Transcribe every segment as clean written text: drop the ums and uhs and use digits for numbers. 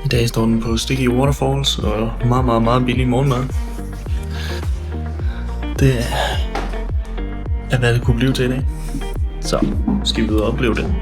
I dag står den på stik i Waterfalls og meget billig morgenmad. Det er hvad det kunne blive til i dag. Så skal vi ud og opleve det.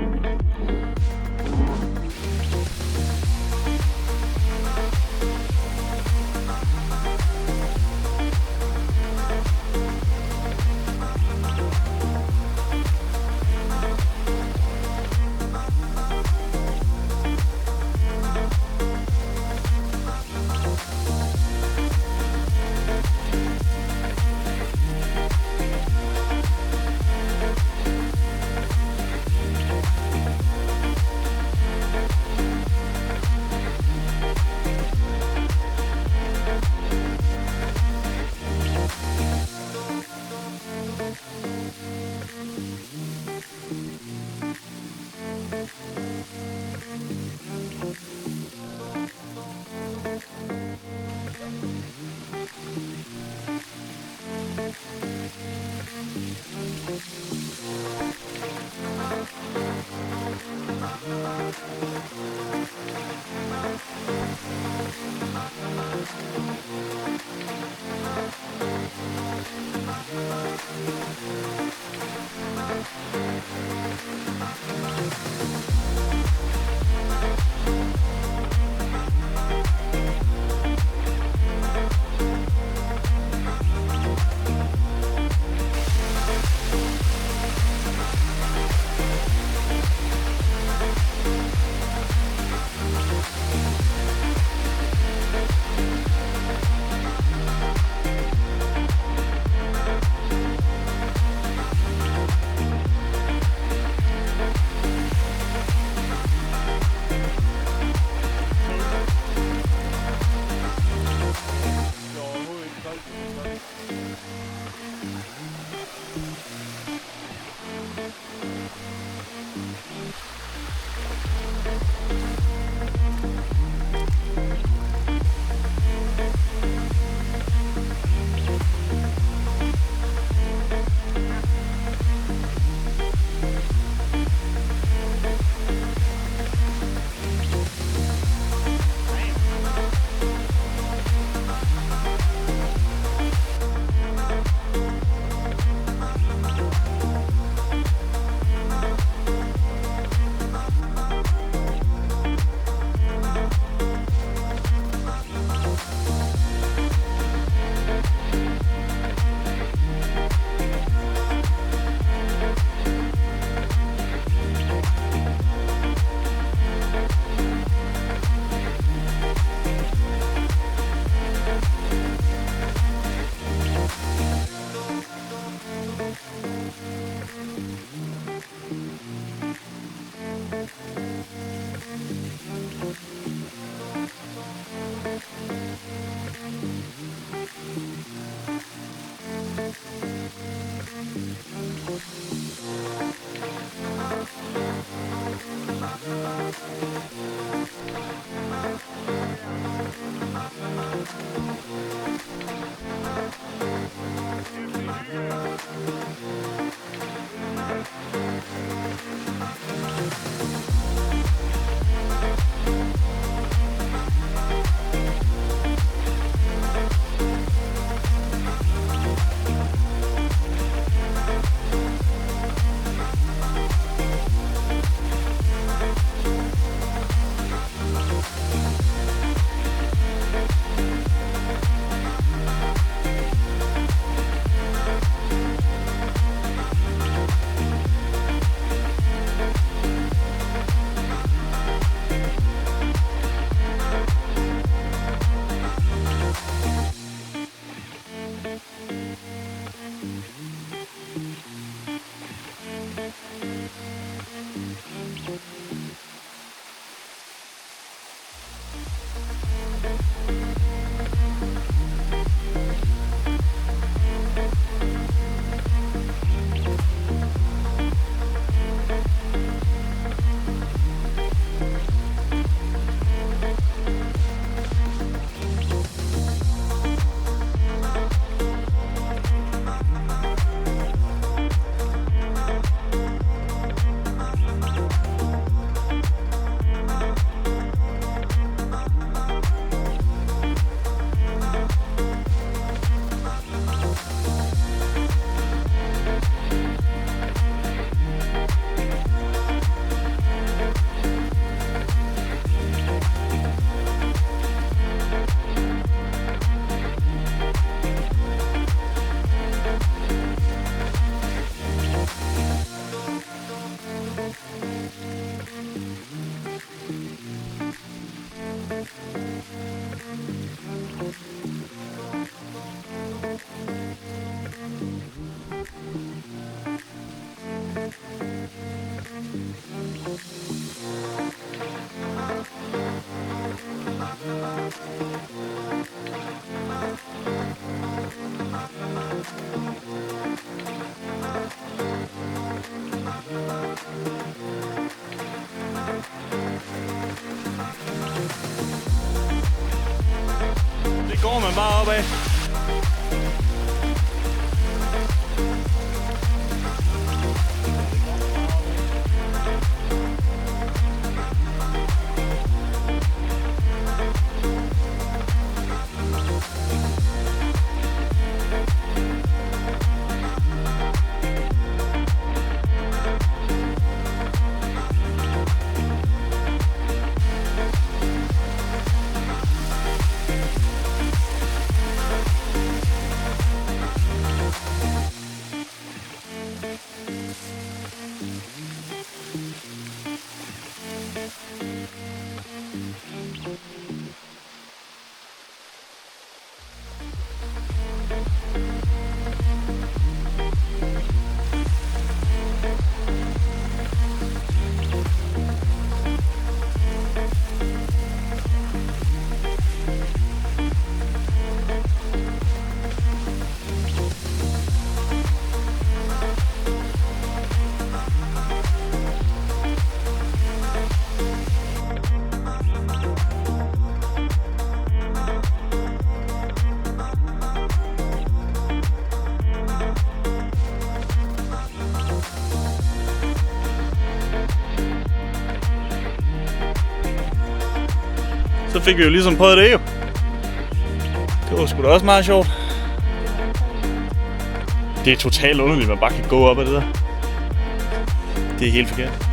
bare opad. Så fik vi jo ligesom prøvet det jo. Det var sgu da også meget sjovt. Det er totalt underligt, at man bare kan gå op ad det der. Det er helt forkert.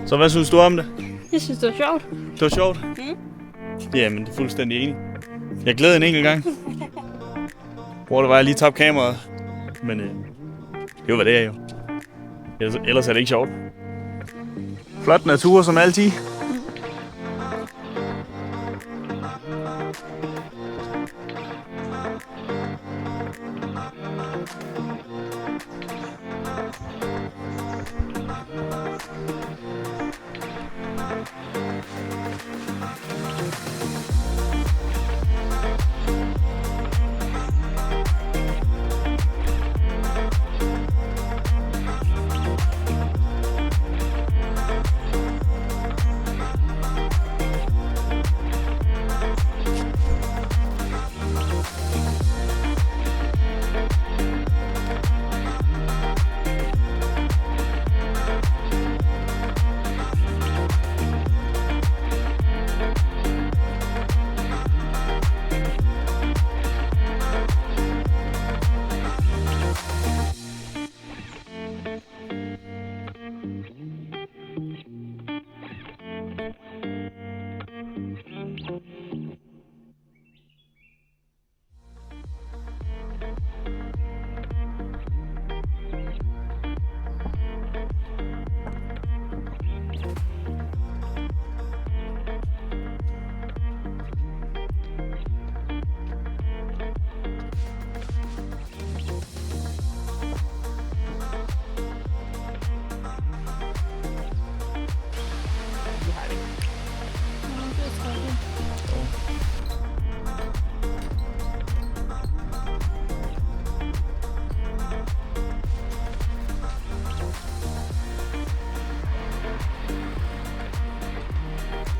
Så hvad synes du om det? Jeg synes, det var sjovt. Det var sjovt? Jamen, det er fuldstændig enig. Jeg glæder en enkelt gang. Hvor det var, jeg lige tabte kameraet. Men det var det jo. Ellers er det ikke sjovt. Flot natur som altid.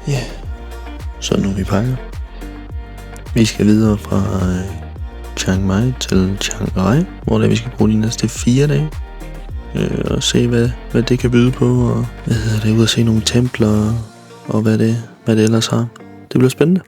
Ja, så nu vi pakker. Vi skal videre fra Chiang Mai til Chiang Mai, hvor vi skal bruge de næste 4 dage. Og se hvad det kan byde på, og ud at se nogle templer, og hvad det ellers har. Det bliver spændende.